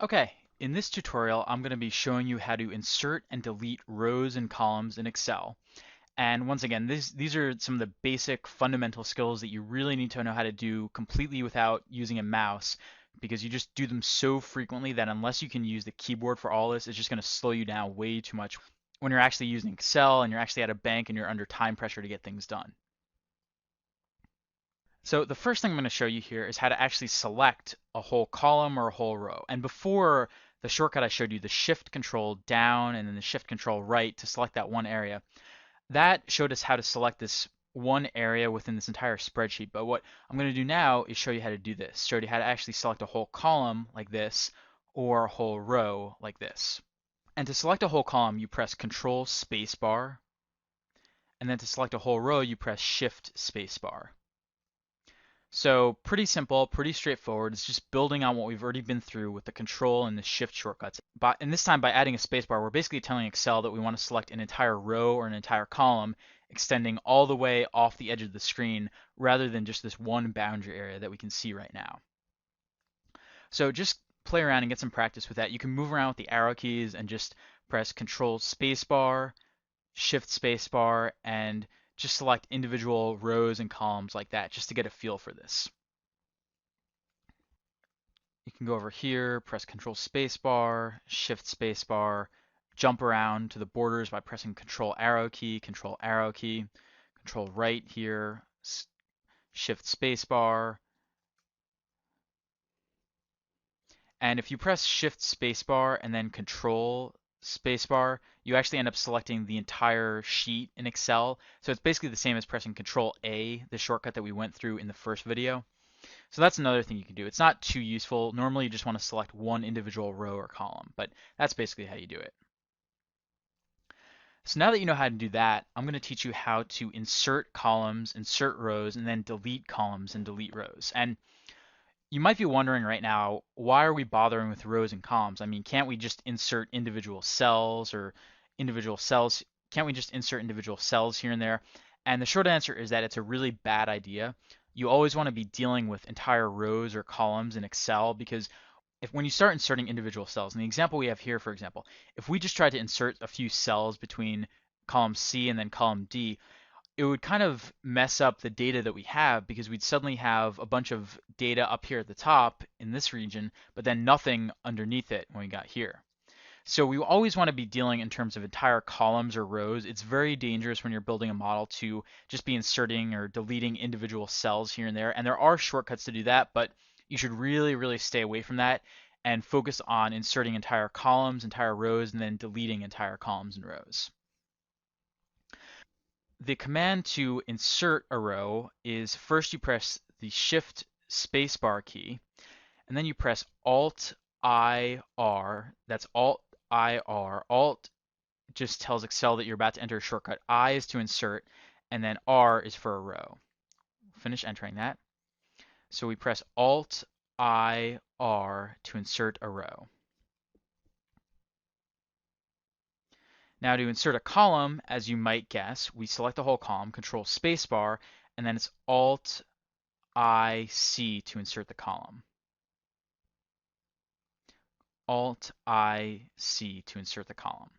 Okay, in this tutorial, I'm going to be showing you how to insert and delete rows and columns in Excel. And once again, these are some of the basic fundamental skills that you really need to know how to do completely without using a mouse, because you just do them so frequently that unless you can use the keyboard for all this, it's just going to slow you down way too much when you're actually using Excel and you're actually at a bank and you're under time pressure to get things done. So the first thing I'm going to show you here is how to actually select a whole column or a whole row. And before, the shortcut I showed you, the shift control down and then the shift control right to select that one area, that showed us how to select this one area within this entire spreadsheet. But what I'm going to do now is show you how to do this, show you how to actually select a whole column like this or a whole row like this. And to select a whole column, you press Control Spacebar, and then to select a whole row, you press Shift Spacebar. So pretty simple, pretty straightforward. It's just building on what we've already been through with the control and the shift shortcuts. And this time by adding a spacebar, we're basically telling Excel that we want to select an entire row or an entire column extending all the way off the edge of the screen rather than just this one boundary area that we can see right now. So just play around and get some practice with that. You can move around with the arrow keys and just press Control Spacebar, Shift Spacebar, and just select individual rows and columns like that just to get a feel for this. You can go over here, press Control Spacebar, Shift Spacebar, jump around to the borders by pressing Control Arrow key, Control Arrow key, Control Right here, Shift Spacebar. And if you press Shift Spacebar and then Control Spacebar, you actually end up selecting the entire sheet in Excel. So it's basically the same as pressing Control A, the shortcut that we went through in the first video. So that's another thing you can do. It's not too useful. Normally you just want to select one individual row or column, but that's basically how you do it. So now that you know how to do that, I'm going to teach you how to insert columns, insert rows, and then delete columns and delete rows. And you might be wondering right now, why are we bothering with rows and columns? I mean, can't we just insert individual cells or individual cells? Can't we just insert individual cells here and there? And the short answer is that it's a really bad idea. You always want to be dealing with entire rows or columns in Excel because when you start inserting individual cells, in the example we have here, for example, if we just tried to insert a few cells between column C and then column D, it would kind of mess up the data that we have because we'd suddenly have a bunch of data up here at the top in this region, but then nothing underneath it when we got here. So we always want to be dealing in terms of entire columns or rows. It's very dangerous when you're building a model to just be inserting or deleting individual cells here and there. And there are shortcuts to do that, but you should really, really stay away from that and focus on inserting entire columns, entire rows, and then deleting entire columns and rows. The command to insert a row is first you press the Shift spacebar key, and then you press Alt IR. That's Alt IR. Alt just tells Excel that you're about to enter a shortcut. I is to insert, and then R is for a row. Finish entering that. So we press Alt IR to insert a row. Now to insert a column, as you might guess, we select the whole column, Control Spacebar, and then it's Alt IC to insert the column. Alt IC to insert the column.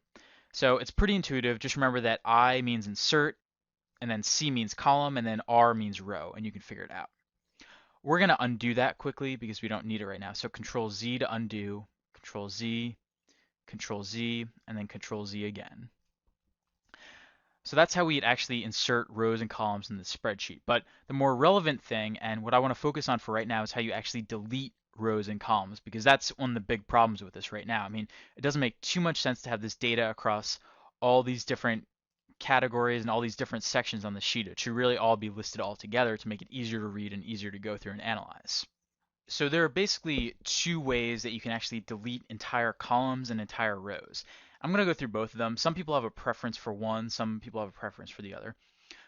So it's pretty intuitive. Just remember that I means insert, and then C means column, and then R means row, and you can figure it out. We're going to undo that quickly because we don't need it right now. So Control Z to undo, Control Z, Control Z, and then Control Z again. So that's how we'd actually insert rows and columns in the spreadsheet. But the more relevant thing, and what I want to focus on for right now, is how you actually delete rows and columns, because that's one of the big problems with this right now. I mean, it doesn't make too much sense to have this data across all these different categories and all these different sections on the sheet. It should really all be listed all together to make it easier to read and easier to go through and analyze. So there are basically two ways that you can actually delete entire columns and entire rows. I'm going to go through both of them. Some people have a preference for one, some people have a preference for the other.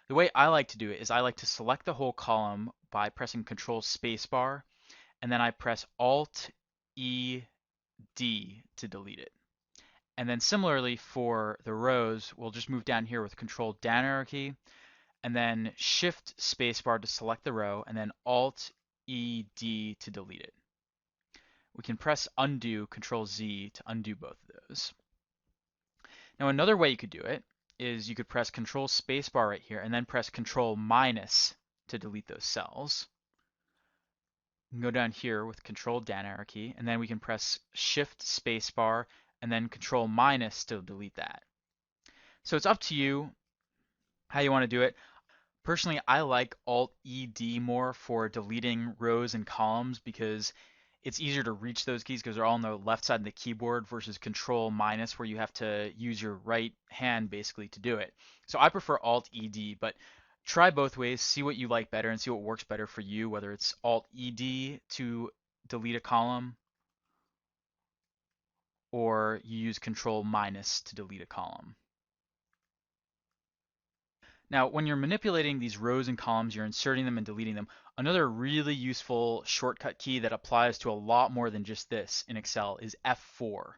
The way I like to do it is I like to select the whole column by pressing Control Spacebar, and then I press Alt E D to delete it. And then similarly for the rows, we'll just move down here with Control down arrow key, and then Shift Spacebar to select the row, and then Alt ED to delete it. we can press undo, Control Z to undo both of those. Now another way you could do it is you could press Control Spacebar right here and then press Control minus to delete those cells. We can go down here with Control down arrow key, and then we can press Shift Spacebar and then Control minus to delete that. So it's up to you how you want to do it. Personally, I like Alt-ED more for deleting rows and columns because it's easier to reach those keys because they're all on the left side of the keyboard versus Control minus where you have to use your right hand basically to do it. So I prefer Alt-ED, but try both ways, see what you like better and see what works better for you, whether it's Alt-ED to delete a column or you use Control minus to delete a column. Now, when you're manipulating these rows and columns, you're inserting them and deleting them. Another really useful shortcut key that applies to a lot more than just this in Excel is F4.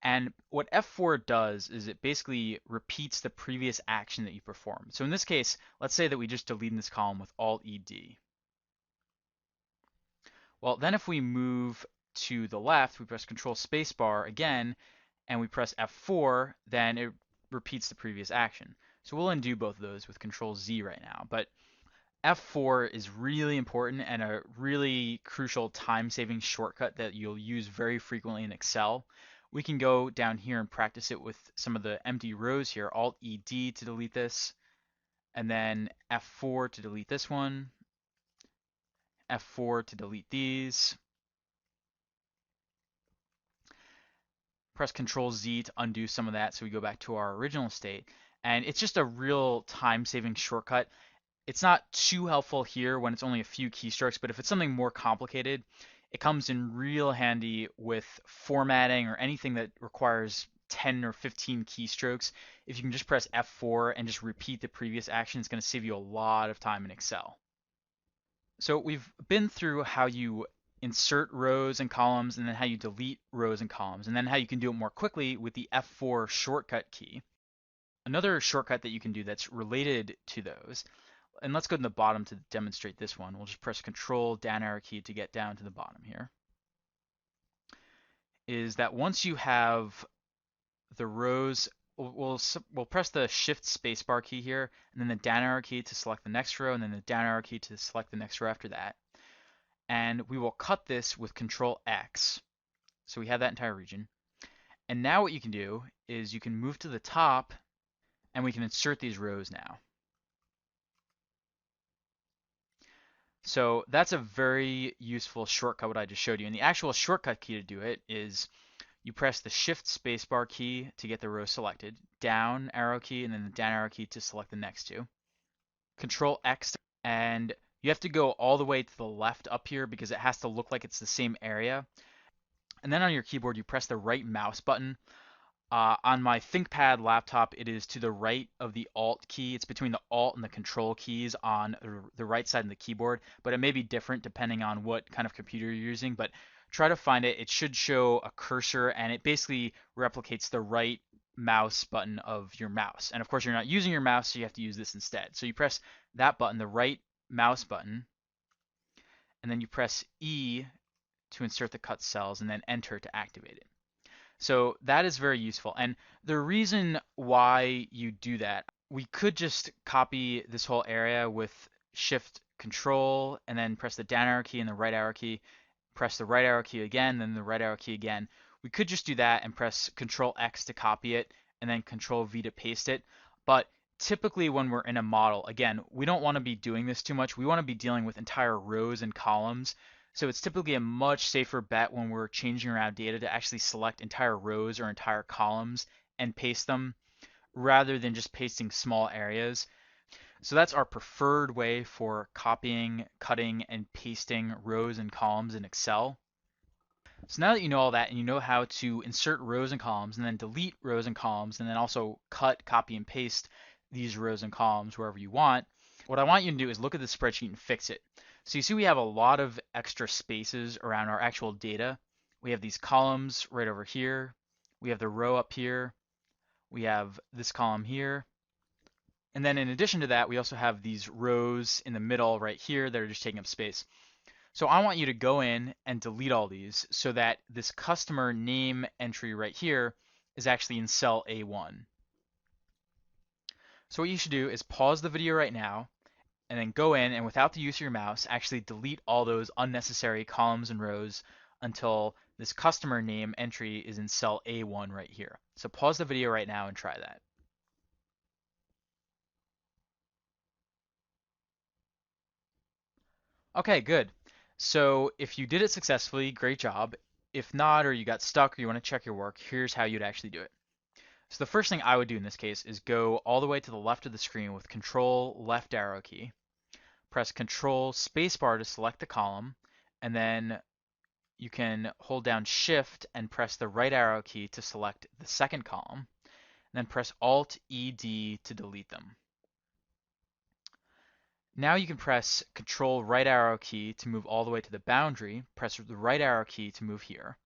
And what F4 does is it basically repeats the previous action that you performed. So in this case, let's say that we just deleted this column with Alt-ED. Well, then if we move to the left, we press Control Spacebar again, and we press F4, then it repeats the previous action. So we'll undo both of those with Control Z right now. But F4 is really important and a really crucial time-saving shortcut that you'll use very frequently in Excel. We can go down here and practice it with some of the empty rows here. Alt-ED to delete this, and then F4 to delete this one, F4 to delete these. Press Control Z to undo some of that so we go back to our original state. And it's just a real time-saving shortcut. It's not too helpful here when it's only a few keystrokes, but if it's something more complicated, it comes in real handy with formatting or anything that requires 10 or 15 keystrokes. If you can just press F4 and just repeat the previous action, it's going to save you a lot of time in Excel. So we've been through how you insert rows and columns, and then how you delete rows and columns, and then how you can do it more quickly with the F4 shortcut key. Another shortcut that you can do that's related to those, and let's go to the bottom to demonstrate this one. We'll just press Control down arrow key to get down to the bottom here, is that once you have the rows, we'll press the Shift Spacebar key here, and then the down arrow key to select the next row, and then the down arrow key to select the next row after that. And we will cut this with Control X. So we have that entire region. And now what you can do is you can move to the top and we can insert these rows now. So that's a very useful shortcut what I just showed you. And the actual shortcut key to do it is you press the Shift Spacebar key to get the row selected, down arrow key, and then the down arrow key to select the next two. Control X, and you have to go all the way to the left up here because it has to look like it's the same area. And then on your keyboard, you press the right mouse button. On my ThinkPad laptop, it is to the right of the Alt key. It's between the Alt and the Control keys on the right side of the keyboard, but it may be different depending on what kind of computer you're using. But try to find it. It should show a cursor, and it basically replicates the right mouse button of your mouse. And of course, you're not using your mouse, so you have to use this instead. So you press that button, the right mouse button, and then you press E to insert the cut cells, and then Enter to activate it. So that is very useful. And the reason why you do that, we could just copy this whole area with Shift Control and then press the down arrow key and the right arrow key, press the right arrow key again, then the right arrow key again. We could just do that and press Control X to copy it and then Control V to paste it. But typically when we're in a model, again, we don't want to be doing this too much. We want to be dealing with entire rows and columns. So it's typically a much safer bet when we're changing around data to actually select entire rows or entire columns and paste them rather than just pasting small areas. So that's our preferred way for copying, cutting, and pasting rows and columns in Excel. So now that you know all that and you know how to insert rows and columns and then delete rows and columns and then also cut, copy, and paste these rows and columns wherever you want, what I want you to do is look at the spreadsheet and fix it. So you see we have a lot of extra spaces around our actual data. We have these columns right over here. We have the row up here. We have this column here. And then in addition to that, we also have these rows in the middle right here that are just taking up space. So I want you to go in and delete all these so that this customer name entry right here is actually in cell A1. So what you should do is pause the video right now and then go in and without the use of your mouse, actually delete all those unnecessary columns and rows until this customer name entry is in cell A1 right here. So pause the video right now and try that. Okay, good. So if you did it successfully, great job. If not, or you got stuck, or you want to check your work, here's how you'd actually do it. So the first thing I would do in this case is go all the way to the left of the screen with Control left arrow key, press Control spacebar to select the column, and then you can hold down Shift and press the right arrow key to select the second column, and then press Alt ED to delete them. Now you can press Control right arrow key to move all the way to the boundary, press the right arrow key to move here.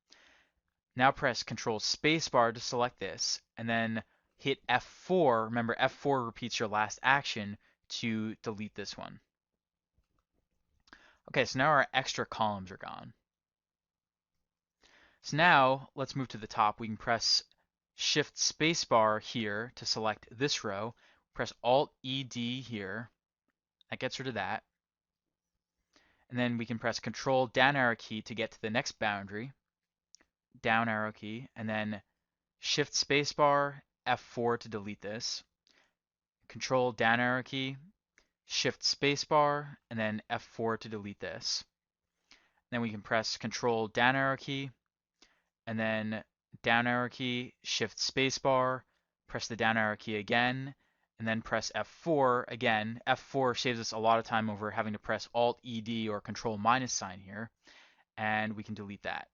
Now press Control spacebar to select this, and then hit F4. Remember, F4 repeats your last action to delete this one. Okay, so now our extra columns are gone. So now let's move to the top. We can press Shift spacebar here to select this row. Press Alt ED here. That gets rid of that. And then we can press Control down arrow key to get to the next boundary. Down arrow key, and then Shift spacebar, F4 to delete this. Control down arrow key, Shift spacebar, and then F4 to delete this. Then we can press Control down arrow key, and then down arrow key, Shift spacebar, press the down arrow key again, and then press F4 again. F4 saves us a lot of time over having to press Alt ED or Control minus sign here, and we can delete that.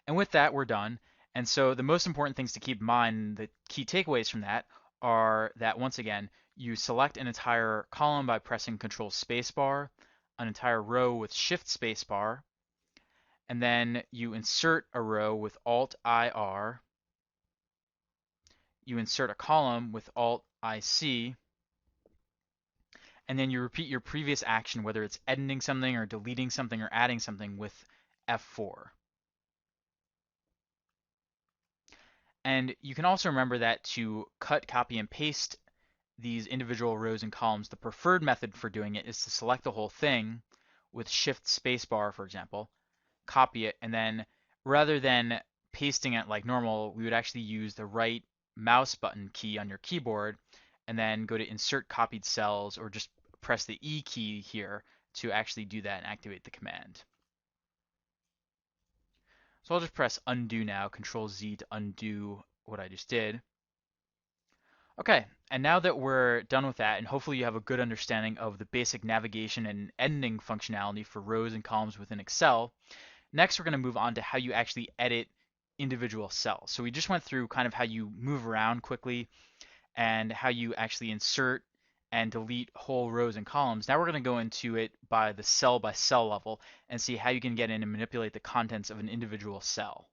And with that, we're done. And so the most important things to keep in mind, the key takeaways from that are that once again, you select an entire column by pressing Control spacebar, an entire row with Shift spacebar, and then you insert a row with Alt IR, you insert a column with Alt IC, and then you repeat your previous action, whether it's editing something or deleting something or adding something, with F4. And you can also remember that to cut, copy, and paste these individual rows and columns, the preferred method for doing it is to select the whole thing with Shift spacebar, for example, copy it, and then rather than pasting it like normal, we would actually use the right mouse button key on your keyboard and then go to Insert Copied Cells, or just press the E key here to actually do that and activate the command. So I'll just press undo now, Control Z to undo what I just did. Okay, and now that we're done with that, and hopefully you have a good understanding of the basic navigation and editing functionality for rows and columns within Excel, next we're going to move on to how you actually edit individual cells. So we just went through kind of how you move around quickly and how you actually insert and delete whole rows and columns. Now we're going to go into it by the cell level and see how you can get in and manipulate the contents of an individual cell.